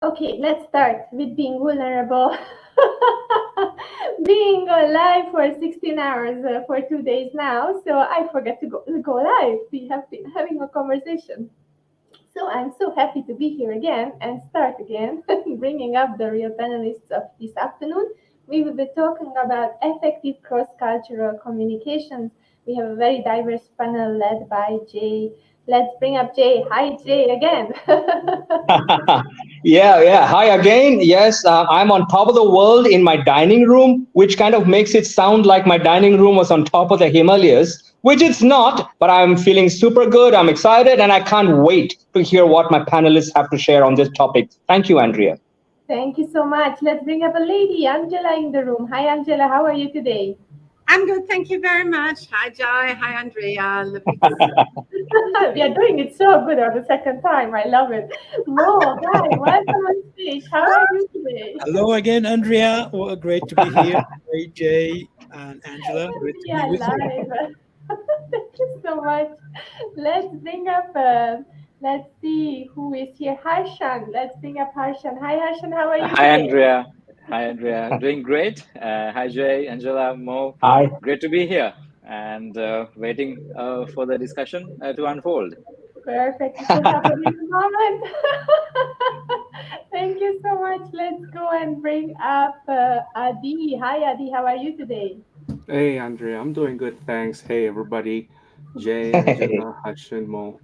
Okay, let's start with being vulnerable. Being live for 16 hours for 2 days now, so I forgot to go live. We have been having a conversation. So I'm so happy to be here again and start again, bringing up the real panelists of this afternoon. We will be talking about effective cross-cultural communications. We have a very diverse panel led by Jay. Let's bring up Jay. Hi, Jay, again. Yeah. Hi again. Yes, I'm on top of the world in my dining room, which kind of makes it sound like my dining room was on top of the Himalayas, which it's not, but I'm feeling super good. I'm excited, and I can't wait to hear what my panelists have to share on this topic. Thank you, Andrea. Thank you so much. Let's bring up a lady, Angela, in the room. Hi, Angela. How are you today? I'm good, thank you very much. Hi, Jai. Hi, Andrea. Lovely to see you. We are doing it so good on the second time. I love it. Mo, hi, welcome on stage. How are you today? Hello again, Andrea. Well, great to be here. Hey, Jay and Angela. Great to We be are with you. live. Thank you so much. Let's bring up, let's see who is here. Harshan. Let's bring up Harshan. Hi, Harshan. How are you Hi, today? Andrea. Hi, Andrea. Doing great. Hi, Jay, Angela, Mo. Hi. Great to be here and waiting for the discussion to unfold. Perfect. It will happen in a moment. Thank you so much. Let's go and bring up Adi. Hi, Adi. How are you today? Hey, Andrea, I'm doing good, thanks. Hey, everybody. Jay, Angela, Hashin, Mo.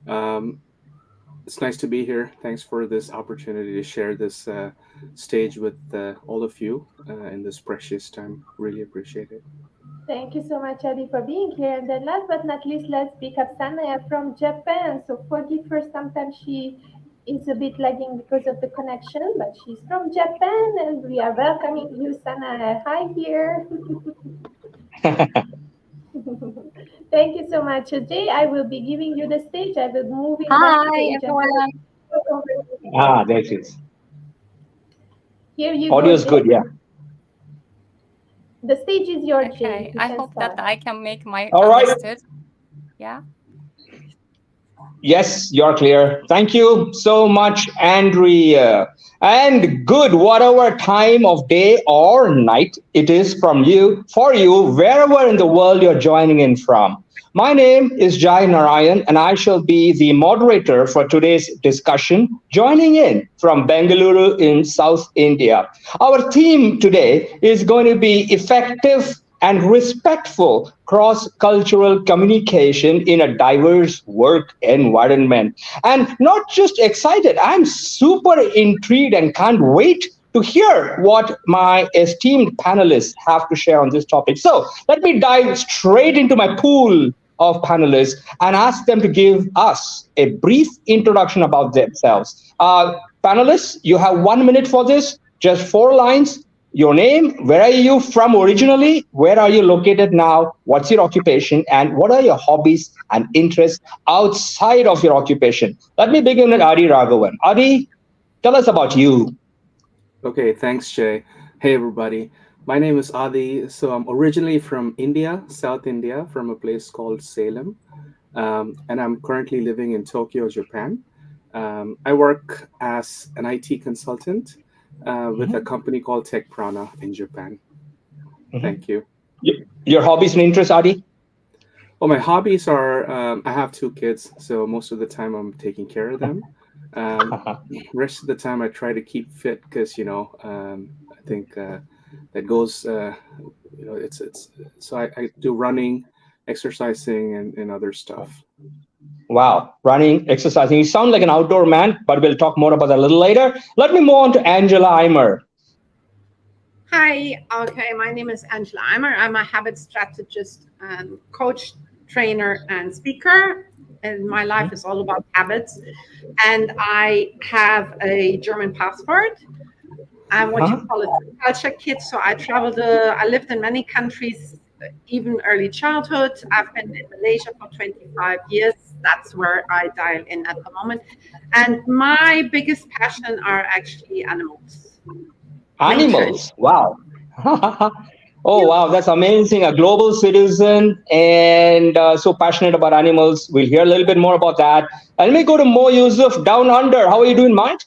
Um, it's nice to be here. Thanks for this opportunity to share this stage with all of you in this precious time. Really appreciate it. Thank you so much, Adi, for being here. And then last but not least, let's pick up Sanaya from Japan. So forgive her, sometimes she is a bit lagging because of the connection, but she's from Japan and we are welcoming you, Sanaya. Hi here. Thank you so much, Jay. I will be giving you the stage. I will be moving Hi, backstage. And everyone. There it is. here you Audio go, is good, Jay. yeah. The stage is yours, Jay. Okay, You I can hope start. that I can make my All right. understood. Yeah. Yes, you're clear. Thank you so much, Andrea. And good, whatever time of day or night it is for you, wherever in the world you're joining in from. My name is Jai Narayan, and I shall be the moderator for today's discussion, joining in from Bengaluru in South India. Our theme today is going to be effective and respectful cross cultural communication in a diverse work environment. And not just excited, I'm super intrigued and can't wait to hear what my esteemed panelists have to share on this topic. So let me dive straight into my pool of panelists and ask them to give us a brief introduction about themselves. Panelists, you have 1 minute for this, just 4 lines. Your name, where are you from originally, where are you located now, what's your occupation, and what are your hobbies and interests outside of your occupation. Let me begin with Adi Raghavan. Adi, tell us about you. Okay, thanks, Jay. Hey, everybody. My name is Adi. So I'm originally from India, South India, from a place called Salem. And I'm currently living in Tokyo, Japan. I work as an IT consultant with a company called Tech Prana in Japan. Mhm. Thank you. Your hobbies and interests, Adi? Well, my hobbies are I have 2 kids, so most of the time I'm taking care of them. Um, rest of the time I try to keep fit because I think that goes it's so I do running, exercising, and other stuff. Wow, running, exercising. You sound like an outdoor man, but we'll talk more about that a little later. Let me move on to Angela Eimer. Hi, okay, my name is Angela Eimer. I'm a habit strategist and coach, trainer, and speaker. And my life is all about habits. And I have a German passport. I'm what you call a culture kid. So I I lived in many countries, even early childhood. I've been in Malaysia for 25 years. That's where I dial in at the moment. And my biggest passion are actually animals. Animals. Wow. Oh, wow. That's amazing. A global citizen and so passionate about animals. We'll hear a little bit more about that. And let me go to Mo Yusuf down under. How are you doing, Mike?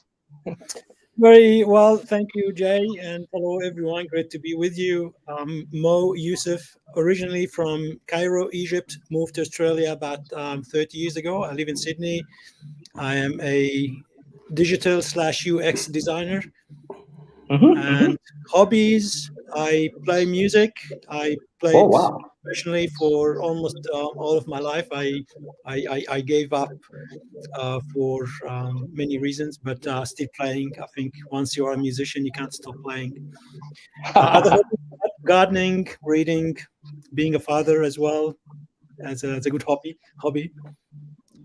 Very well, thank you, Jay, and hello everyone. Great to be with you. Mo Yusuf, originally from Cairo, Egypt, moved to Australia about 30 years ago. I live in Sydney. I am a digital/UX designer. And hobbies, I play music. I played Oh, wow. professionally for almost all of my life. I gave up for many reasons, but still playing. I think once you are a musician, you can't stop playing. Other hobbies, gardening, reading, being a father as well as a good hobby.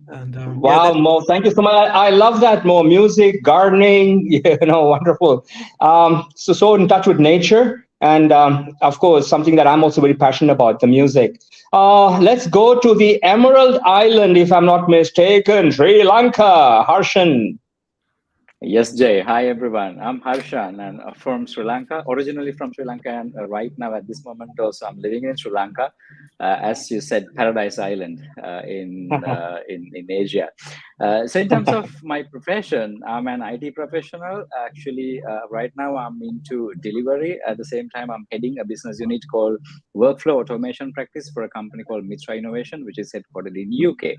And yeah, Wow, that's Mo, thank you so much. I love that, Mo. Music, gardening, wonderful. So in touch with nature. And of course, something that I'm also very passionate about, the music. Let's go to the Emerald Island, if I'm not mistaken, Sri Lanka. Harshan. Yes, Jay. Hi, everyone. I'm Harshan and from Sri Lanka, originally from Sri Lanka, and right now at this moment also I'm living in Sri Lanka, as you said, Paradise Island in Asia. So in terms of my profession, I'm an IT professional. Actually, right now I'm into delivery. At the same time, I'm heading a business unit called Workflow Automation Practice for a company called Mitra Innovation, which is headquartered in UK.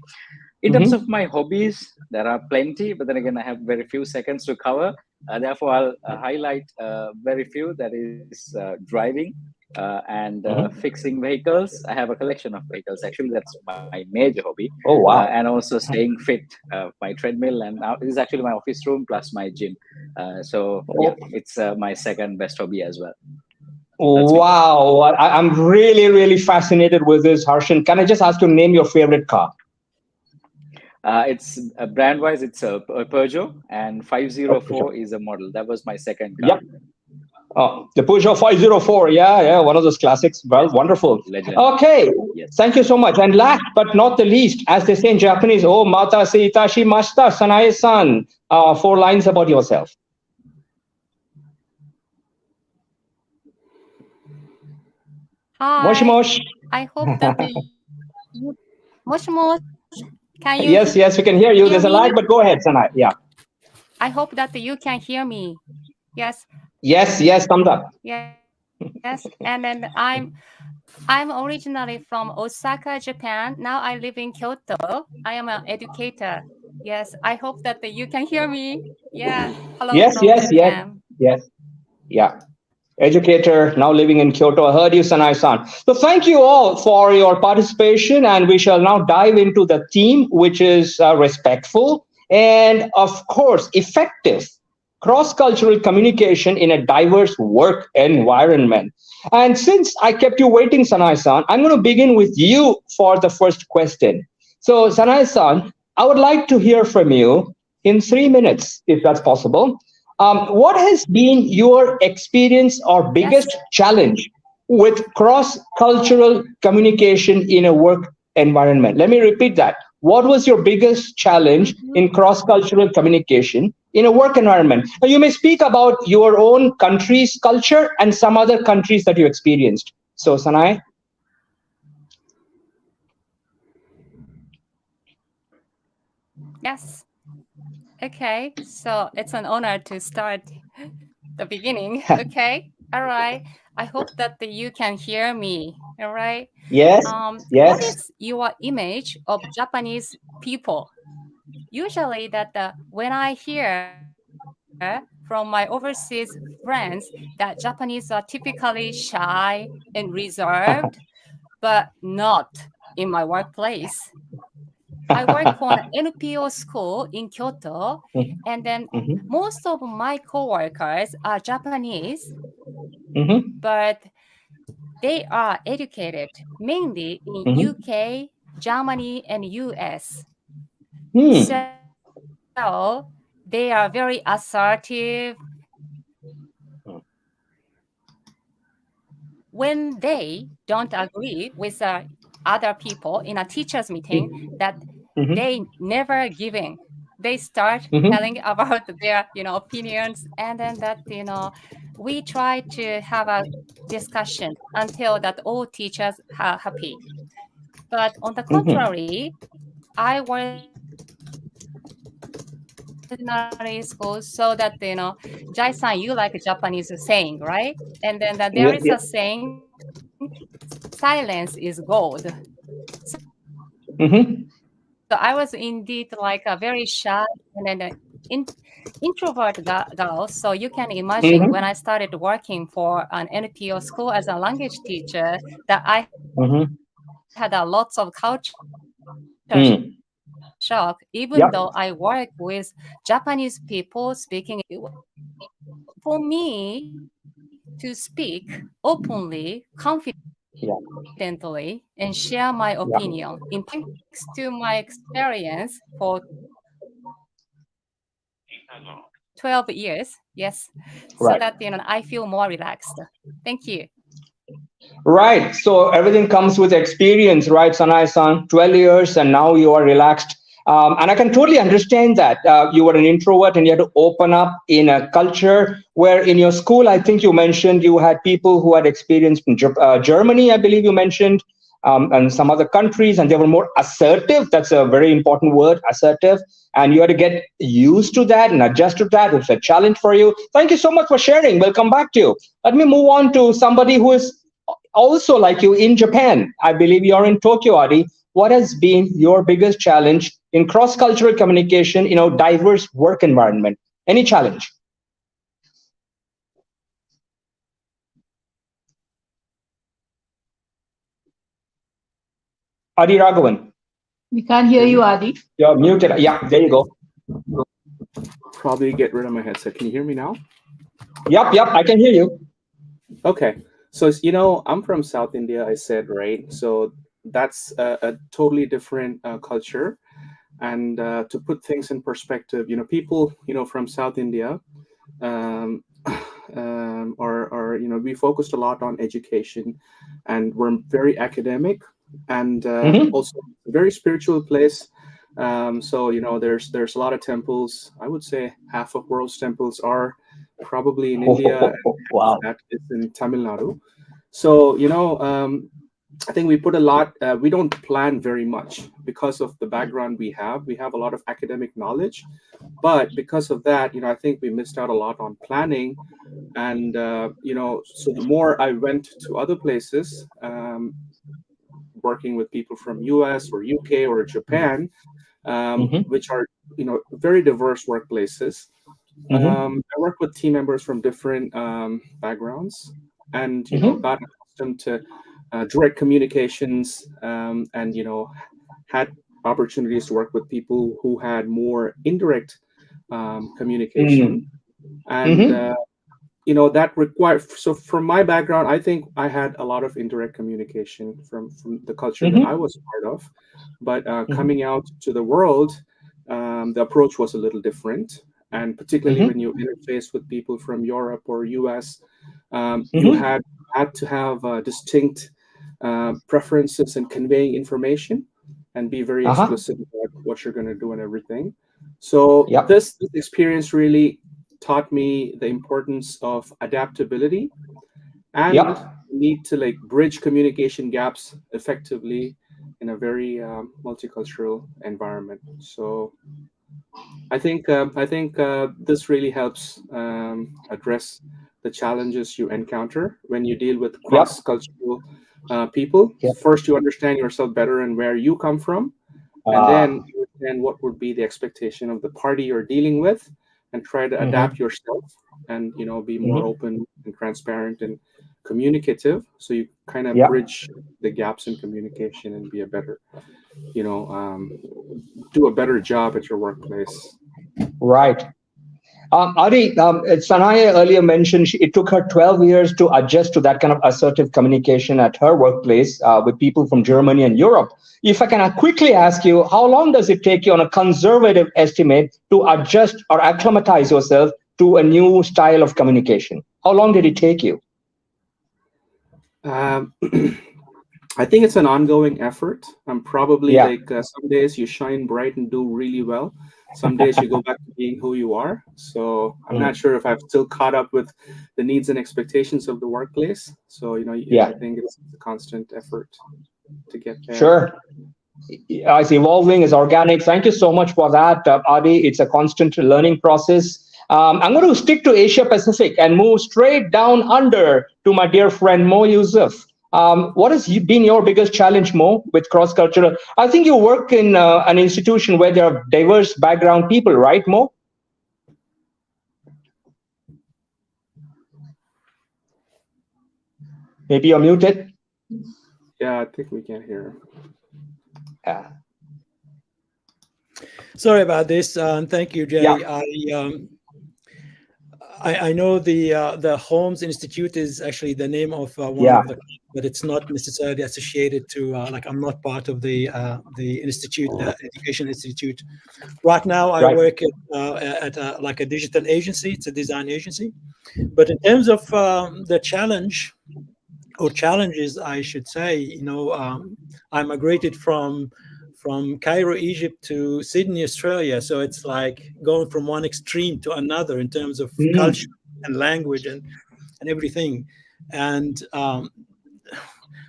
In terms of my hobbies, there are plenty, but then again, I have very few seconds to cover. Therefore, I'll highlight very few, that is driving and fixing vehicles. I have a collection of vehicles. Actually, that's my major hobby. Oh, wow. And also staying fit, my treadmill. And this is actually my office room plus my gym. So, yeah, it's my second best hobby as well. That's me. Wow. I'm really, really fascinated with this, Harshan. Can I just ask you to name your favorite car? It's brand wise, it's a Peugeot, and 504 is a model. That was my second car. Yep. Oh, the Peugeot 504. Yeah, one of those classics. Well, wonderful. Legend. Okay, Yes. thank you so much. And last but not the least, as they say in Japanese, oh, mata se itashi mashita, Sanae-san. 4 lines about yourself. Hi. Moshi mosh. I hope that Mosh Mosh, can you Yes, we can hear you. hear There's a me? lag, but go ahead, Sanae. Yeah. I hope that you can hear me. Yes. Yes, thumbs up. Yes. And then I'm originally from Osaka, Japan. Now I live in Kyoto. I am an educator. Yes. I hope that you can hear me. Yeah. Hello from Japan. Yes. Yeah. Educator, now living in Kyoto. I heard you, Sanai-san. So thank you all for your participation, and we shall now dive into the theme, which is respectful and, of course, effective cross-cultural communication in a diverse work environment. And since I kept you waiting, Sanai-san, I'm going to begin with you for the first question. So, Sanai-san, I would like to hear from you in 3 minutes, if that's possible. What has been your experience or biggest challenge with cross-cultural communication in a work environment? Let me repeat that. What was your biggest challenge in cross-cultural communication in a work environment? Now, you may speak about your own country's culture and some other countries that you experienced. So, Sanai? Yes. Okay. So it's an honor to start the beginning. Okay. All right. I hope that you can hear me. All right. Yes. What is your image of Japanese people? Usually that when I hear from my overseas friends that Japanese are typically shy and reserved, but not in my workplace. I work for an NPO school in Kyoto, and then most of my coworkers are Japanese, but they are educated mainly in UK, Germany, and US. So they are very assertive. When they don't agree with other people in a teacher's meeting, that they never giving. They start telling about their, opinions, and then that, we try to have a discussion until that all teachers are happy. But on the contrary, I was ordinary school, so that Jai-san, you like Japanese saying, right? And then there Yeah, is yeah. a saying, silence is gold. Mm-hmm. So I was indeed like a very shy and then in, introvert girl. So you can imagine when Mm-hmm. I started working for an NPO school as a language teacher, that I had a Mm-hmm. lots of culture shock, even though I work with Yep. Japanese people speaking English. For me to speak openly, confidently, Yeah. and share my opinion in Yeah. thanks to my experience for 12 years. Yes. So that, Right. I feel more relaxed. Thank you. Right. So everything comes with experience, right, Sanai-san? 12 years, and now you are relaxed. And I can totally understand that. You were an introvert and you had to open up in a culture where in your school, I think you mentioned you had people who had experience from Germany, I believe you mentioned, and some other countries, and they were more assertive. That's a very important word, assertive. And you had to get used to that and adjust to that. It's a challenge for you. Thank you so much for sharing. We'll come back to you. Let me move on to somebody who is also like you in Japan. I believe you're in Tokyo, Adi. What has been your biggest challenge in cross-cultural communication in a diverse work environment? Any challenge? Adi Raghavan, We can't hear Hear you, me? Adi. you're muted. Yeah, there you go. Probably get rid of my headset. Can you hear me now? Yep, yep, I can hear you. Okay. So, I'm from South India, I said, right? So that's a totally different culture. And to put things in perspective, people, from South India, um, we focused a lot on education, and we're very academic, and Mm-hmm. also a very spiritual place. So there's a lot of temples. I would say half of world's temples are probably in India, and half of Wow. that is in Tamil Nadu. So I think we put a lot. We don't plan very much because of the background we have. We have a lot of academic knowledge, but because of that, I think we missed out a lot on planning. And so the more I went to other places, working with people from US or UK or Japan, Mm-hmm. which are very diverse workplaces. Mm-hmm. I worked with team members from different backgrounds, and Mm-hmm. got accustomed to direct communications, and had opportunities to work with people who had more indirect communication, and Mm-hmm. that required. So from my background, I think I had a lot of indirect communication from the culture that I Mm-hmm. was part of, but Mm-hmm. coming out to the world, the approach was a little different, and particularly when Mm-hmm. you interface with people from Europe or US, you Mm-hmm. had to have distinct preferences in conveying information and be very Uh-huh. explicit about what you're going to do and everything. So Yep. this experience really taught me the importance of adaptability and Yep. need to like bridge communication gaps effectively in a very multicultural environment. So I think this really helps address the challenges you encounter when you deal with Yep. cross-cultural people. Yep. First, you understand yourself better and where you come from, and Ah. then you understand what would be the expectation of the party you're dealing with, and try to adapt Mm-hmm. yourself and be more Mm-hmm. open and transparent and communicative. So you kind of Yep. bridge the gaps in communication and be a better, you know, um, do a better job at your workplace. Right. Adi, Sanaya earlier mentioned it took her 12 years to adjust to that kind of assertive communication at her workplace with people from Germany and Europe. If I can quickly ask you, how long does it take you on a conservative estimate to adjust or acclimatize yourself to a new style of communication? How long did it take you? Um, I think it's an ongoing effort. I'm probably Yeah. like some days you shine bright and do really well. Some days you go back to being who you are. So I'm not Mm. sure if I've still caught up with the needs and expectations of the workplace. So I Yeah. think it's a constant effort to get there. Sure. It's evolving, it's organic. Thank you so much for that, Adi. It's a constant learning process. I'm going to stick to Asia Pacific and move straight down under to my dear friend Mo Yusuf. What has been your biggest challenge, Mo, with cross-cultural? I think you work in an institution where there are diverse background people, right, Mo? Maybe you're muted. Yeah, I think we can't hear him. Yeah. Sorry about this. Thank you, Jay. Yeah. I know the Holmes Institute is actually the name of one Yeah. of the, but it's not necessarily associated to like I'm not part of the institute, the Education Institute. Right now, I Right. work at like a digital agency. It's a design agency. But in terms of the challenge or challenges, I should say, you know, I migrated from Cairo, Egypt to Sydney, Australia. So it's like going from one extreme to another in terms of culture and language and everything. And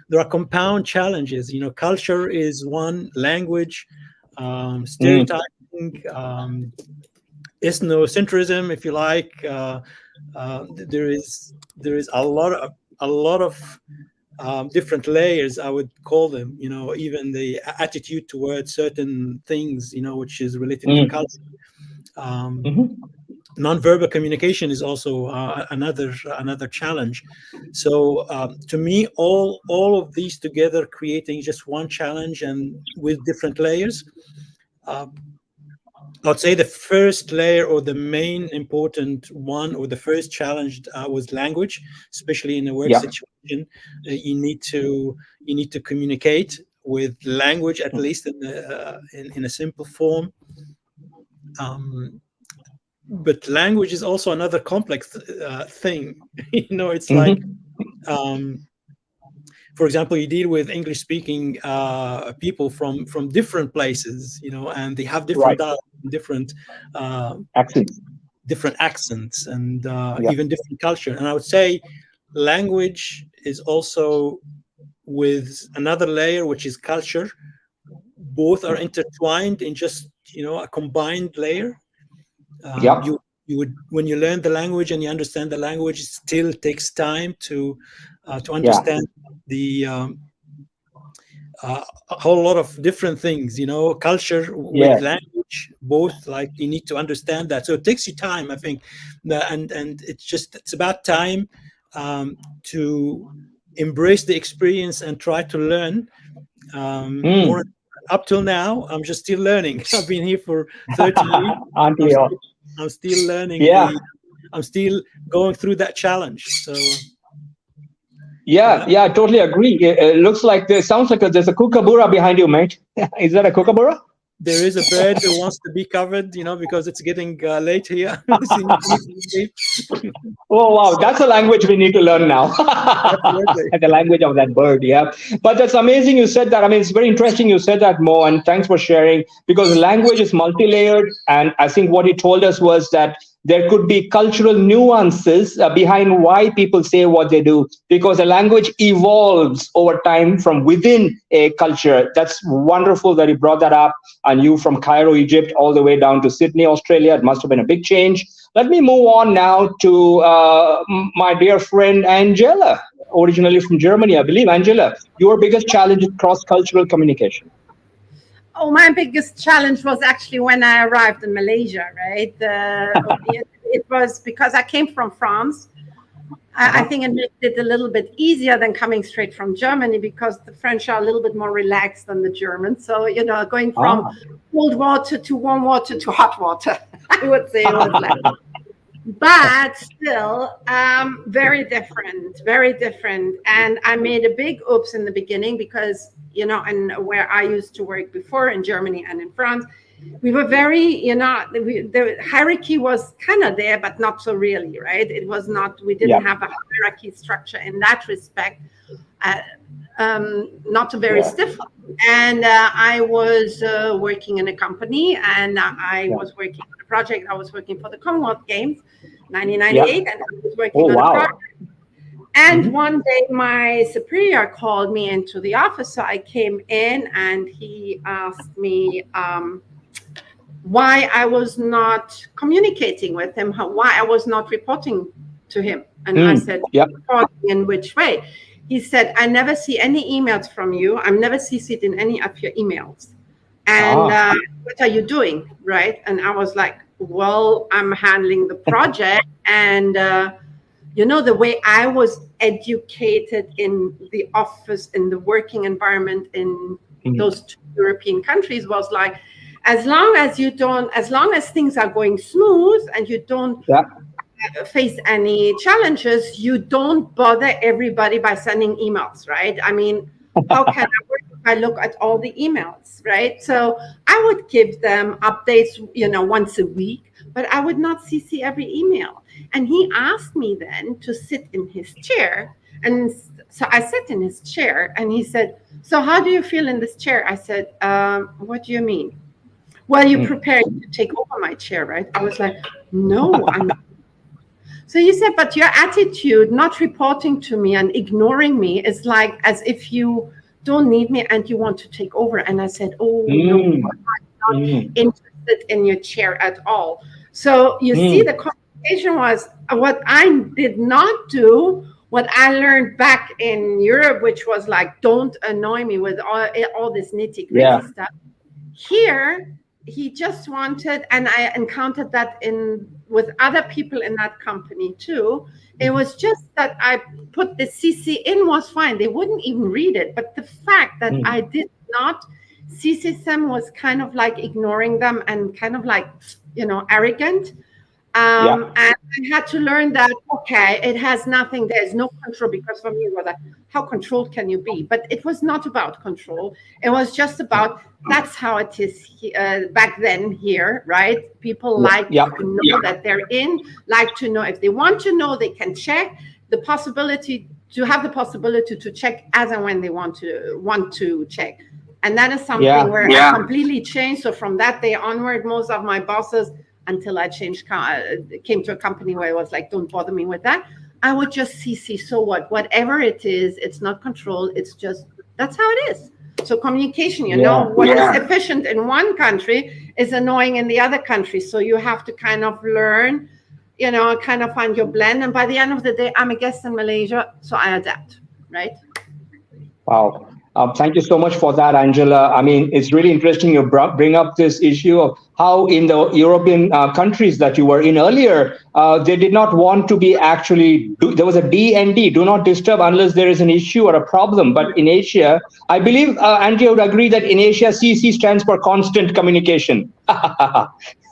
there are compound challenges. You know, culture is one, language, stereotyping, ethnocentrism, if you like. There is a lot of different layers, I would call them, you know, even the attitude towards certain things, you know, which is related to culture. Non-verbal communication is also another challenge. So to me, all of these together creating just one challenge and with different layers. I'd say the first layer or the main important one or the first challenge was language, especially in a work situation. You need to communicate with language, at least in a simple form. But language is also another complex thing. You know, it's like, for example, you deal with English-speaking people from different places, you know, and they have different dialects, different accents, and even different culture. And I would say language is also with another layer, which is culture. Both are intertwined in just, you know, a combined layer. You would, when you learn the language and you understand the language, it still takes time to understand the a whole lot of different things, you know, culture with language, both, like you need to understand that. So it takes you time, I think, and it's about time to embrace the experience and try to learn more. Up till now, I'm just still learning. I've been here for 30 years. I'm still learning. I'm still going through that challenge. So. Yeah, I totally agree. It looks like sounds like there's a kookaburra behind you, mate. Is that a kookaburra? There is a bird who wants to be covered, you know, because it's getting late here. Oh, wow. That's a language we need to learn now. The language of that bird, yeah. But that's amazing you said that. I mean, it's very interesting you said that, Mo, and thanks for sharing, because language is multi-layered. And I think what he told us was that there could be cultural nuances behind why people say what they do, because a language evolves over time from within a culture. That's wonderful that you brought that up. And you from Cairo, Egypt, all the way down to Sydney, Australia. It must have been a big change. Let me move on now to my dear friend Angela, originally from Germany, I believe. Angela, your biggest challenge is cross-cultural communication. Oh, my biggest challenge was actually when I arrived in Malaysia, right? It was because I came from France. I think it made it a little bit easier than coming straight from Germany, because the French are a little bit more relaxed than the Germans. So, you know, going from cold water to warm water to hot water, I would say it was like. But still, very different. And I made a big oops in the beginning because, you know, and where I used to work before in Germany and in France, we were very, you know, the hierarchy was kind of there, but not so really, right? It was not, we didn't have a hierarchy structure in that respect, not a very stiff one. And I was working in a company, and I was working on a project. I was working for the Commonwealth Games, 1998, and I was working on a project. And one day my superior called me into the office. So I came in and he asked me why I was not communicating with him, why I was not reporting to him. And I said, reporting in which way? He said, I never see any emails from you. I'm never CC'd in any of your emails. And what are you doing? Right. And I was like, well, I'm handling the project. And, the way I was educated in the office, in the working environment in those two European countries was like, as long as things are going smooth and you don't face any challenges, you don't bother everybody by sending emails, right? I mean, how can I work if I look at all the emails, right? So I would give them updates, once a week, but I would not CC every email. And he asked me then to sit in his chair. And so I sat in his chair and he said, so how do you feel in this chair? I said, what do you mean? Well, you prepared to take over my chair, right? I was like, no, I'm not. So you said, but your attitude, not reporting to me and ignoring me is like as if you don't need me and you want to take over. And I said, oh, no, I'm not interested in your chair at all. So you see, the conversation was what I did not do, what I learned back in Europe, which was like, don't annoy me with all this nitty-gritty stuff. Here, he just wanted, and I encountered that with other people in that company too. It was just that I put the CC in was fine. They wouldn't even read it. But the fact that I did not CC them was kind of like ignoring them and kind of like, arrogant. And I had to learn that, okay, it has nothing, there's no control, because for me it was like, how controlled can you be? But it was not about control. It was just about, that's how it is back then here, right? People like to know that they're in, like to know if they want to know, they can check the possibility to have the possibility to check as and when they want to check. And that is something where I completely changed. So from that day onward, most of my bosses, until I came to a company where I was like, don't bother me with that. I would just CC, so what? Whatever it is, it's not control. It's just, that's how it is. So communication, what is efficient in one country is annoying in the other country. So you have to kind of learn, kind of find your blend. And by the end of the day, I'm a guest in Malaysia, so I adapt, right? Wow. Thank you so much for that, Angela. I mean, it's really interesting you bring up this issue of how in the European countries that you were in earlier, they did not want to be there was a D&D, do not disturb unless there is an issue or a problem. But in Asia, I believe, Angela would agree that in Asia, CC stands for constant communication.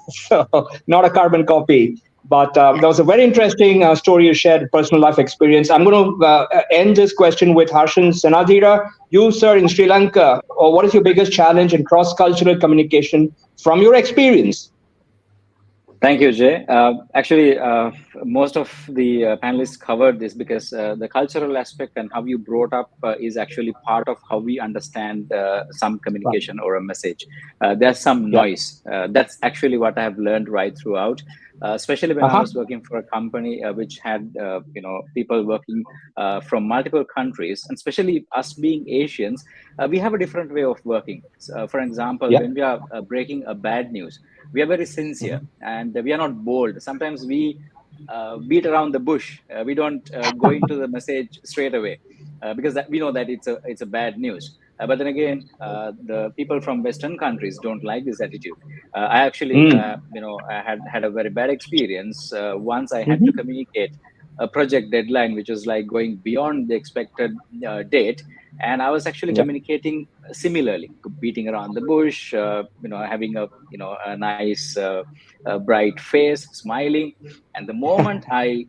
So not a carbon copy. But that was a very interesting story you shared, personal life experience. I'm going to end this question with Harshan Senadira. You, sir, in Sri Lanka, what is your biggest challenge in cross-cultural communication from your experience? Thank you, Jay. Actually, most of the panelists covered this because the cultural aspect and how you brought up is actually part of how we understand some communication or a message. There's some noise. That's actually what I have learned right throughout. Especially when I was working for a company which had people working from multiple countries, and especially us being Asians, we have a different way of working. For example, when we are breaking a bad news, we are very sincere and we are not bold. Sometimes we beat around the bush. We don't go into the message straight away because we know that it's a bad news. But then again, the people from Western countries don't like this attitude. I actually, I had a very bad experience. Once I had to communicate a project deadline, which was like going beyond the expected date. And I was actually communicating similarly, beating around the bush, having a nice, bright face, smiling. And the moment I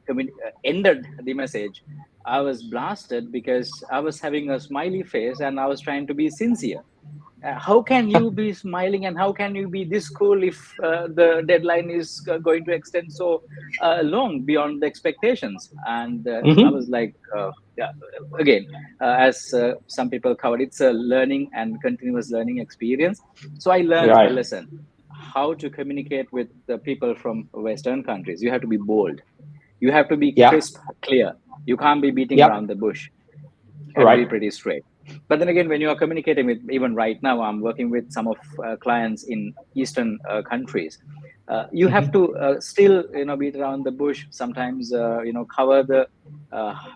ended the message, I was blasted because I was having a smiley face and I was trying to be sincere. How can you be smiling and how can you be this cool if the deadline is going to extend so long beyond the expectations? And I was like, again, as some people covered, it's a learning and continuous learning experience. So I learned a lesson, how to communicate with the people from Western countries. You have to be bold. You have to be crisp, clear. You can't be beating Yep. around the bush. Have to Right. be pretty straight. But then again, when you are communicating with, even right now, I'm working with some of clients in Eastern countries. You have to still, beat around the bush. Sometimes, cover the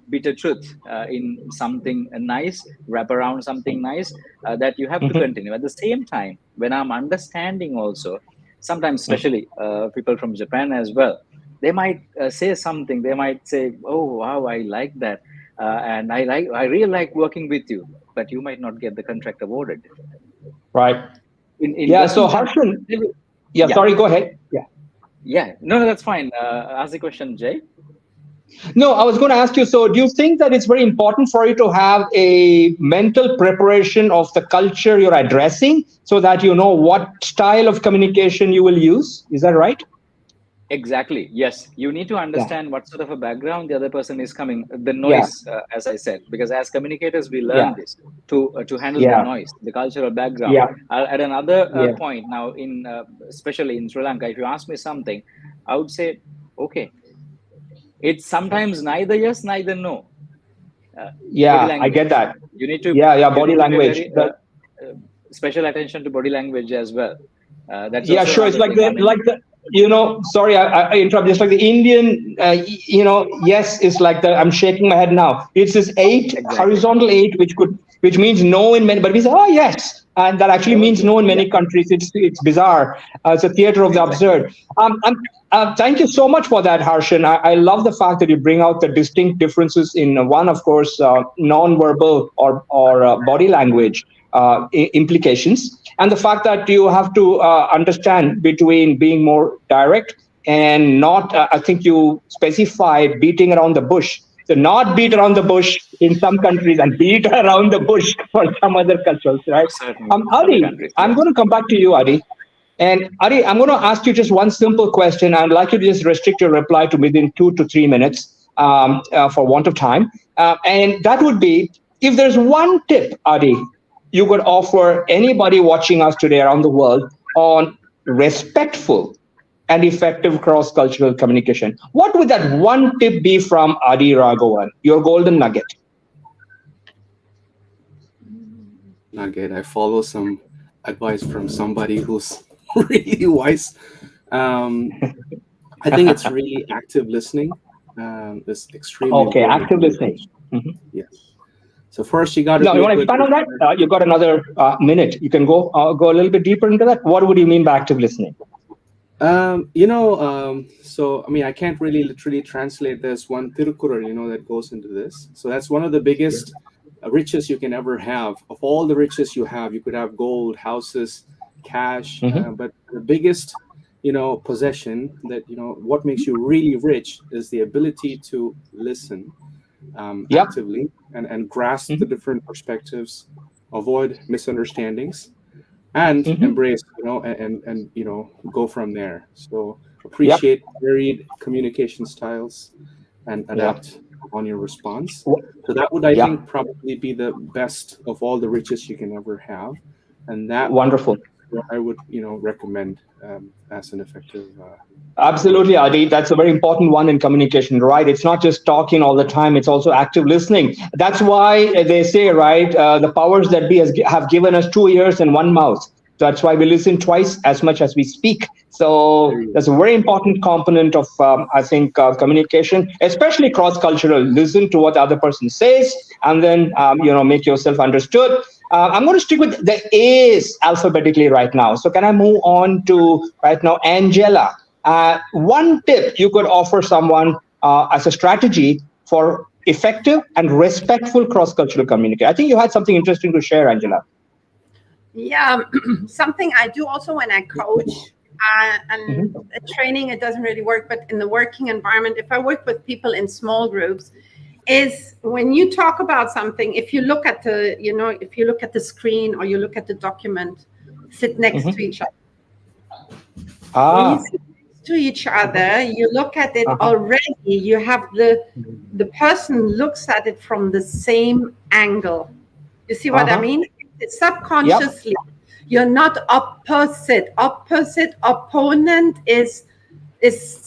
bitter truth in something nice, wrap around something nice that you have to continue. At the same time, when I'm understanding also, sometimes, especially people from Japan as well, they might say something. They might say, "Oh, wow, I like that." And I really like working with you, but you might not get the contract awarded. Right. In Yeah. So Western countries, Harshan, yeah, yeah, sorry, go ahead. Yeah. yeah, no, that's fine. Ask the question, Jay. No, I was going to ask you, so do you think that it's very important for you to have a mental preparation of the culture you're addressing so that you know what style of communication you will use? Is that right? Exactly. Yes, you need to Yeah. understand what sort of a background the other person is coming. The Yeah. noise, as I said, because as communicators, we learn Yeah. this to handle the Yeah. noise, the cultural background. Yeah. At another Yeah. point now, in especially in Sri Lanka, if you ask me something, I would say, okay, it's sometimes neither yes, neither no. Body Yeah. I get language. that. You need to Yeah. Yeah. you Body need to pay language. very special attention to body language as well. That's Yeah, also sure. It's another like thing. I mean, sorry, I interrupt. Just like the Indian, yes, it's like the, I'm shaking my head now. It's this eight, exactly. horizontal eight, which means no in many, but we say, oh, yes. And that actually Oh means yes, no in yeah, many countries. It's bizarre. It's a theater of the exactly. absurd. Thank you so much for that, Harshan. I love the fact that you bring out the distinct differences in one, of course, non-verbal or body language implications, and the fact that you have to understand between being more direct and not. I think you specified beating around the bush. So not beat around the bush in some countries and beat around the bush for some other cultures, right? Certain other Adi, countries, I'm yes. going to come back to you, Adi. And Adi, I'm going to ask you just one simple question. I'd like you to just restrict your reply to within 2 to 3 minutes for want of time. And that would be, if there's one tip, Adi, you could offer anybody watching us today around the world on respectful and effective cross-cultural communication, what would that one tip be from Adi Raghavan, your golden nugget? Nugget. I follow some advice from somebody who's really wise. Um, I think it's really active listening. Is extremely Okay, important in active listening. communication. Mhm. Yes. So first, you got to No, be you a want to good expand on that? listener. You got another minute. You can go a little bit deeper into that. What would you mean by active listening? So I mean, I can't really literally translate. There's one Tirukural, that goes into this. So that's one of the biggest riches you can ever have. Of all the riches you have, you could have gold, houses, cash, Mm-hmm. but the biggest, possession that what makes you really rich is the ability to listen Yep. actively and grasp the Mm-hmm. different perspectives, avoid misunderstandings, and Mm-hmm. embrace and go from there. So Yep. appreciate varied communication styles and Yep. adapt on your response. Wh- So that would, I Yep. think, probably be the best of all the riches you can ever have, and that Wonderful. what I would recommend as an effective Absolutely, approach. Adi. That's a very important one in communication, right? It's not just talking all the time; it's also active listening. That's why they say, right, the powers that be have given us 2 ears and one mouth. That's why we listen twice as much as we speak. So There you that's a very important component of, I think, communication, especially cross-cultural. Listen to what the other person says, and then make yourself understood. I'm going to stick with the A's alphabetically right now. So can I move on to right now, Angela? One tip you could offer someone as a strategy for effective and respectful cross-cultural communication. I think you had something interesting to share, Angela. Yeah, something I do also when I coach and Mm-hmm. training, it doesn't really work, but in the working environment, if I work with people in small groups, is when you talk about something, if you look at the screen or you look at the document, sit next to Mm-hmm. each other. When you Ah. sit next to each other, you look at it Uh-huh. already. You have the person looks at it from the same angle. You see what I Uh-huh. mean? It's Yep. subconsciously. You're not opposite. Opposite opponent is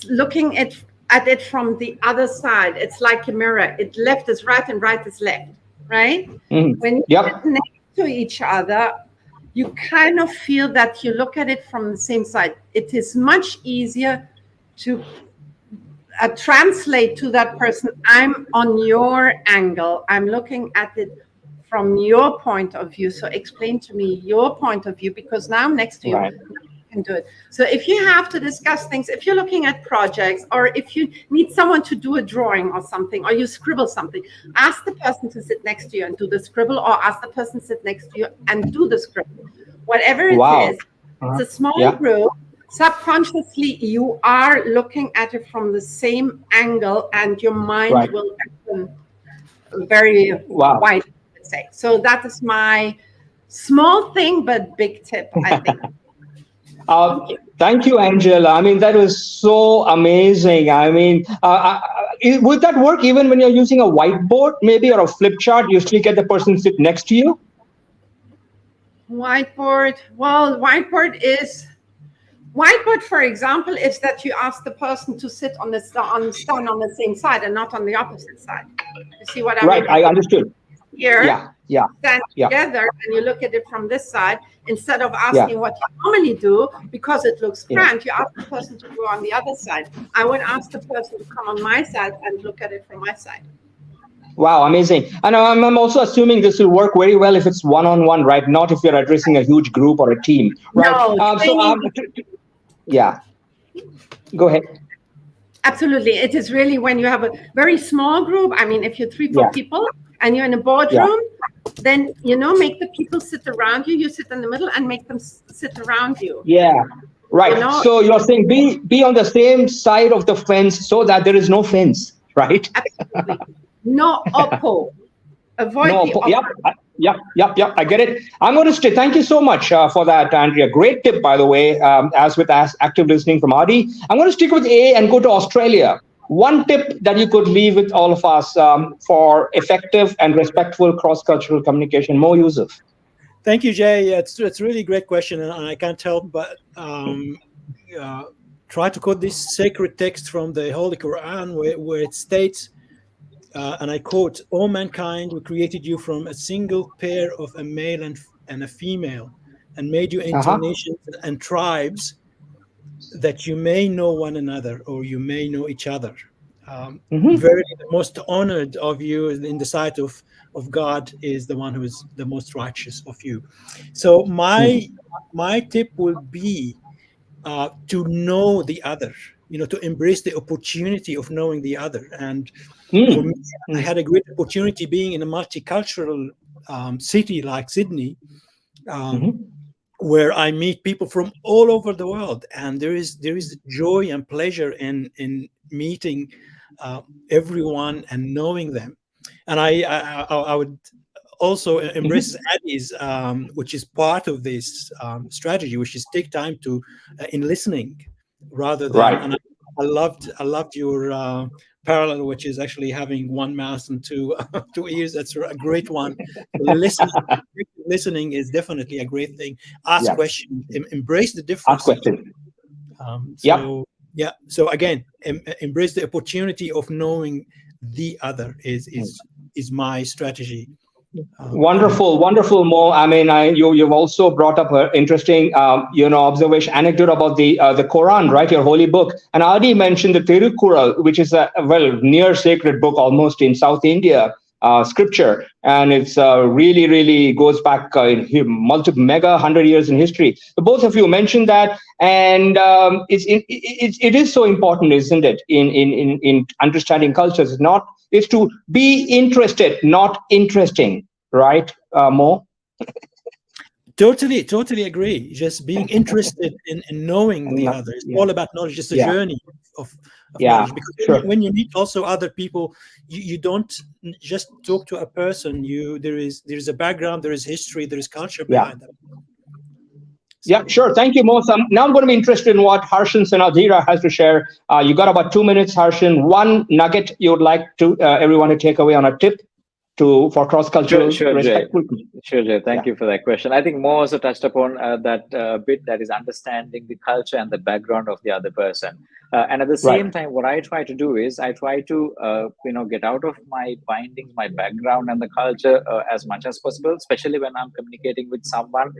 looking at it from the other side. It's like a mirror. It left is right and right is left, right? When you sit next to each other, you kind of feel that you look at it from the same side. It is much easier to translate to that person, I'm on your angle. I'm looking at it from your point of view. So explain to me your point of view, because now I'm next to you. Right. Can do it. So if you have to discuss things, if you're looking at projects, or if you need someone to do a drawing or something, or you scribble something, ask the person to sit next to you and do the scribble, or ask the person to sit next to you and do the scribble. Whatever it is, it's a small group. Subconsciously, you are looking at it from the same angle, and your mind will open very wide, let's say. So that is my small thing, but big tip, I think. Thank you, Angela. I mean, that was so amazing. I mean, would that work even when you're using a whiteboard, maybe, or a flip chart? You still get the person sit next to you? Whiteboard. Well, whiteboard, for example, is that you ask the person to sit on the stone on the same side and not on the opposite side. You see what I mean? Right, I understood. Here, stand Yeah. together, and you look at it from this side instead of asking what you normally do, because it looks grand. You ask the person to go on the other side. I would ask the person to come on my side and look at it from my side. Wow, amazing. And I'm also assuming this will work very well if it's one-on-one, right? Not if you're addressing a huge group or a team, right? No, yeah. Go ahead. Absolutely. It is really when you have a very small group. I mean, if you're 3-4 people and you're in a boardroom, then, make the people sit around you. You sit in the middle and make them sit around you. Yeah. Right. So you're saying be on the same side of the fence so that there is no fence, right? Absolutely. No oppo. Avoid the oppo. Yep. I get it. I'm going to stay. Thank you so much for that, Andrea. Great tip, by the way, as with active listening from Adi. I'm going to stick with A and go to Australia. One tip that you could leave with all of us for effective and respectful cross-cultural communication. Mo Yusuf. Thank you, Jay. It's a really great question, and I can't help but try to quote this sacred text from the Holy Quran, where it states, and I quote, "All mankind, we created you from a single pair of a male and a female, and made you into nations and tribes, that you may know one another, or you may know each other." Very the most honored of you in the sight of God is the one who is the most righteous of you. So my tip would be to know the other, to embrace the opportunity of knowing the other. And for me, I had a great opportunity being in a multicultural city like Sydney, where I meet people from all over the world, and there is joy and pleasure in meeting everyone and knowing them. And I would also embrace Adi's, which is part of this strategy, which is take time to in listening rather than. And I loved your parallel, which is actually having one mouth and two ears. That's a great one. Listening is definitely a great thing. Ask questions, embrace the difference. Ask questions. So again, embrace the opportunity of knowing the other is my strategy. Wonderful, Mo. I mean, you've also brought up an interesting, observation, anecdote about the Quran, right? Your holy book. And Adi mentioned the Tirukkural, which is a near sacred book almost in South India, scripture, and it's really, really goes back multiple 100 years in history. So both of you mentioned that, and it is so important, isn't it? In understanding cultures, it's to be interested, not interesting, right, Mo? Totally agree. Just being interested in knowing the other. It's all about knowledge. It's a journey of knowledge. Because when you meet also other people, you don't just talk to a person. There is a background, there is history, there is culture behind them. Yeah, sure. Thank you, Mo. Now I'm going to be interested in what Harshan Sanadhira has to share. You got about 2 minutes, Harshan. One nugget you would like to everyone to take away on a tip for cross-cultural respect. Sure, Jay. Thank you for that question. I think Mo also touched upon that bit, that is understanding the culture and the background of the other person. And at the Right. same time, what I try to do is I try to, get out of my bindings, my background and the culture as much as possible, especially when I'm communicating with someone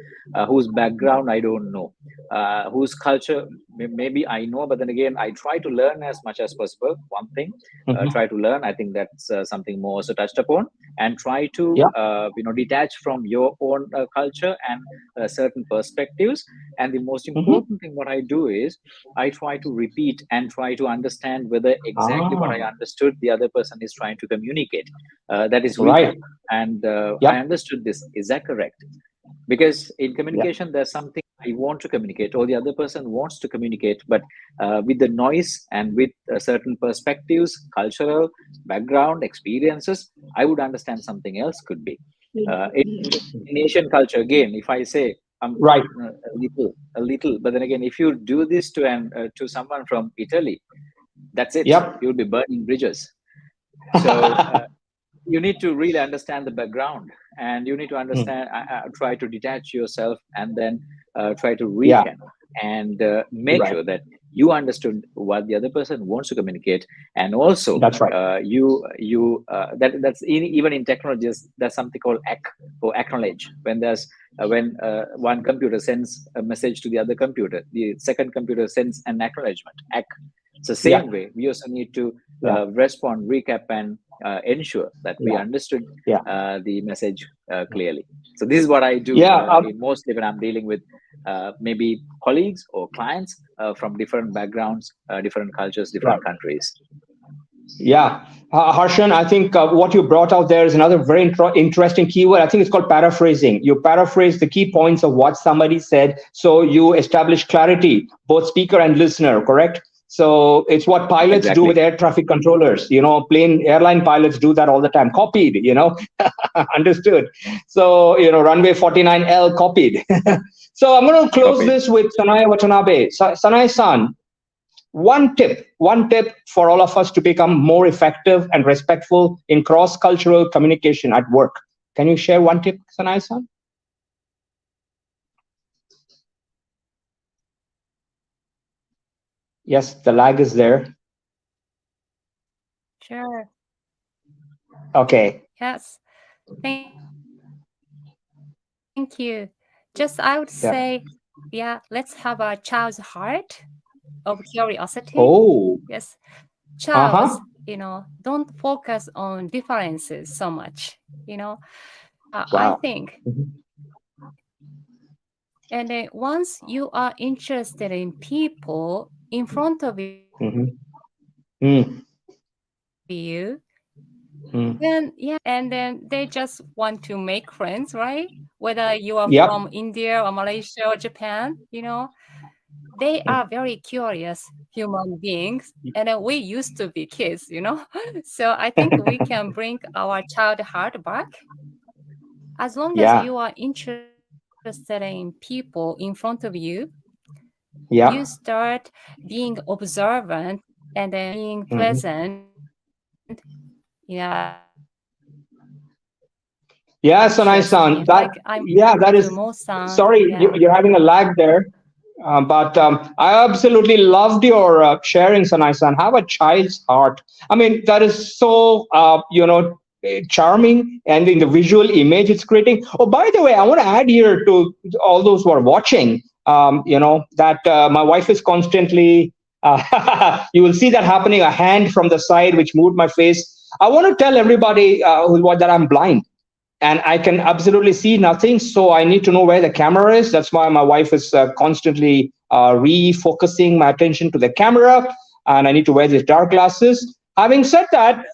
whose background I don't know, whose culture maybe I know, but then again, I try to learn as much as possible. One thing, try to learn. I think that's something more also touched upon, and try to, detach from your own culture and certain perspectives. And the most important thing what I do is I try to repeat and try to understand whether exactly what I understood the other person is trying to communicate. That is recap. Right. And Yep. I understood this. Is that correct? Because in communication, there's something I want to communicate or the other person wants to communicate, but with the noise and with certain perspectives, cultural background, experiences, I would understand something else could be. In Asian culture, again, if I say, Right. a little, but then again, if you do this to someone from Italy, that's it. Yep. You'll be burning bridges. So you need to really understand the background, and you need to understand, try to detach yourself, and then try to Yeah. recap and make Right. sure that you understood what the other person wants to communicate. And also That's right. that's even in technologies, there's something called or acknowledge. When there's when one computer sends a message to the other computer, the second computer sends an acknowledgement, it's the same way we also need to respond, recap, and ensure that we understood the message clearly. So this is what I do mostly when I'm dealing with maybe colleagues or clients from different backgrounds, different cultures, different countries. Yeah. Harshan, I think what you brought out there is another very interesting keyword. I think it's called paraphrasing. You paraphrase the key points of what somebody said, so you establish clarity, both speaker and listener, correct? So it's what pilots do with air traffic controllers. Airline pilots do that all the time. Copied, understood. So, runway 49L copied. So I'm going to close this with Sanaya Watanabe. Sanaya-san, one tip for all of us to become more effective and respectful in cross-cultural communication at work. Can you share one tip, Sanaya-san? Yes, the lag is there. Sure. Okay. Yes. Thank you. Just I would say, let's have a child's heart of curiosity. Oh. Yes. Childs, don't focus on differences so much, I think. And then once you are interested in people in front of you, and then they just want to make friends, right? Whether you are from India or Malaysia or Japan, they are very curious human beings, and we used to be kids, So I think we can bring our child heart back. As long as you are interested in people in front of you, you start being observant and then being present. Yeah, Sanaya-san. That is. Sorry, you're having a lag there. But I absolutely loved your sharing, Sanaya-san. Have a child's heart. I mean, that is so, charming, and in the visual image it's creating. Oh, by the way, I want to add here to all those who are watching, that my wife is constantly, you will see that happening, a hand from the side which moved my face. I want to tell everybody that I'm blind. And I can absolutely see nothing, so I need to know where the camera is. That's why my wife is constantly refocusing my attention to the camera, and I need to wear these dark glasses. Having said that,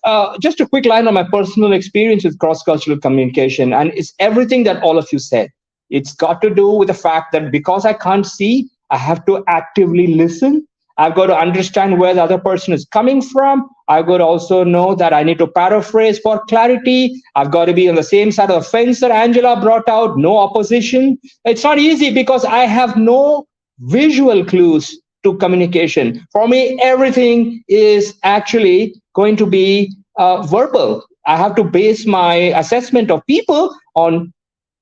just a quick line on my personal experience with cross-cultural communication, and it's everything that all of you said. It's got to do with the fact that because I can't see, I have to actively listen. I've got to understand where the other person is coming from. I've got to also know that I need to paraphrase for clarity. I've got to be on the same side of the fence that Angela brought out, no opposition. It's not easy because I have no visual clues to communication. For me, everything is actually going to be verbal. I have to base my assessment of people on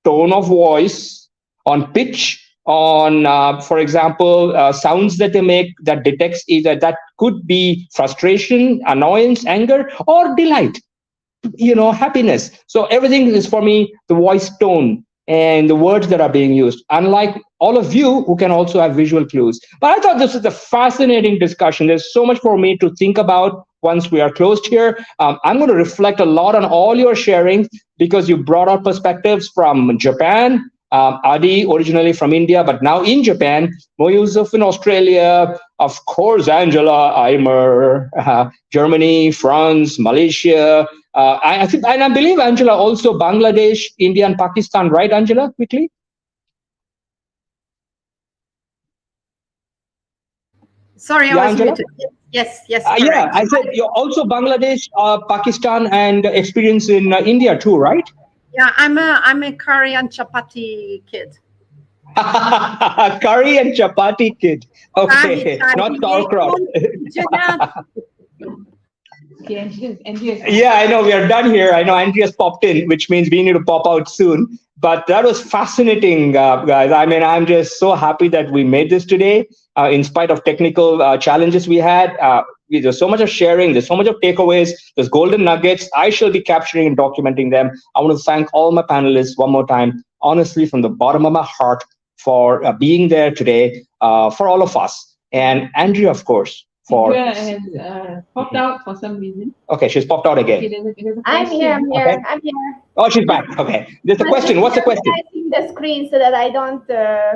tone of voice, on pitch, on, for example, sounds that they make that detects either that could be frustration, annoyance, anger, or delight, happiness. So everything is for me the voice tone and the words that are being used, unlike all of you who can also have visual clues. But I thought this was a fascinating discussion. There's so much for me to think about once we are closed here. I'm going to reflect a lot on all your sharing because you brought out perspectives from Japan, Adi originally from India, but now in Japan, Mo Yusuf in Australia, of course, Angela Eimer, Germany, France, Malaysia. I think, and I believe Angela also Bangladesh, India, and Pakistan, right, Angela? Quickly. Sorry, I Yeah, was Angela? muted. Yes, Yeah, correct. I said you're also Bangladesh, Pakistan, and experience in India too, right? Yeah, I'm a curry and chapati kid. Curry and chapati kid. Okay, not sauerkraut. Yeah, I know we are done here. I know Andrea's popped in, which means we need to pop out soon. But that was fascinating, guys. I mean, I'm just so happy that we made this today, in spite of technical challenges we had. There's so much of sharing. There's so much of takeaways. There's golden nuggets. I shall be capturing and documenting them. I want to thank all my panelists one more time, honestly, from the bottom of my heart, for being there today, for all of us. And Andrea, of course, for... Andrea has popped out for some reason. Okay, she's popped out again. I'm here. Okay. I'm here. Oh, she's back. Okay. There's a question. What's the question? I'm the screen so that I don't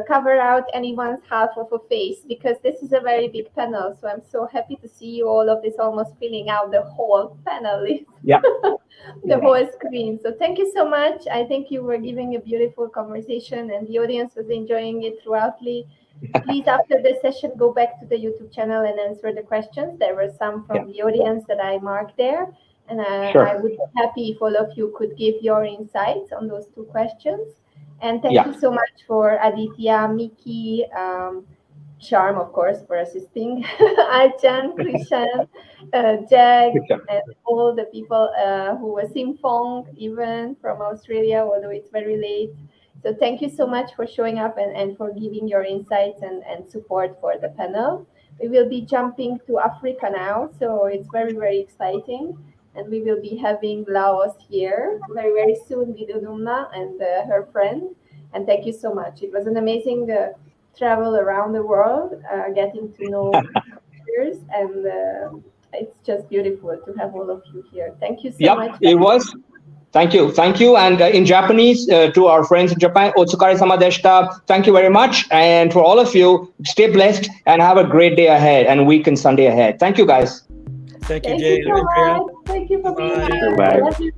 cover out anyone's half of a face, because this is a very big panel. So I'm so happy to see you all of this almost filling out the whole panel. Yeah. The whole screen. So thank you so much. I think you were giving a beautiful conversation and the audience was enjoying it throughoutly. Please, after the session, go back to the YouTube channel and answer the questions. There were some from the audience that I marked there. And I would be happy if all of you could give your insights on those two questions. And thank you so much for Aditya, Miki, Charm, of course, for assisting, Archan, Krishan, Jag, and all the people who were Simfong, even from Australia, although it's very late. So thank you so much for showing up and for giving your insights and support for the panel. We will be jumping to Africa now, so it's very, very exciting. And we will be having Laos here very, very soon with Udumna and her friend. And thank you so much. It was an amazing travel around the world, getting to know others, and it's just beautiful to have all of you here. Thank you so much. It was. Thank you. And in Japanese, to our friends in Japan, Otsukare sama deshita. Thank you very much. And for all of you, stay blessed and have a great day ahead and week and Sunday ahead. Thank you, guys. Thank you, Jay. So much. Thank you for being here. Bye. Love you.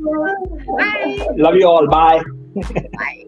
Bye. Love you all. Bye. Bye.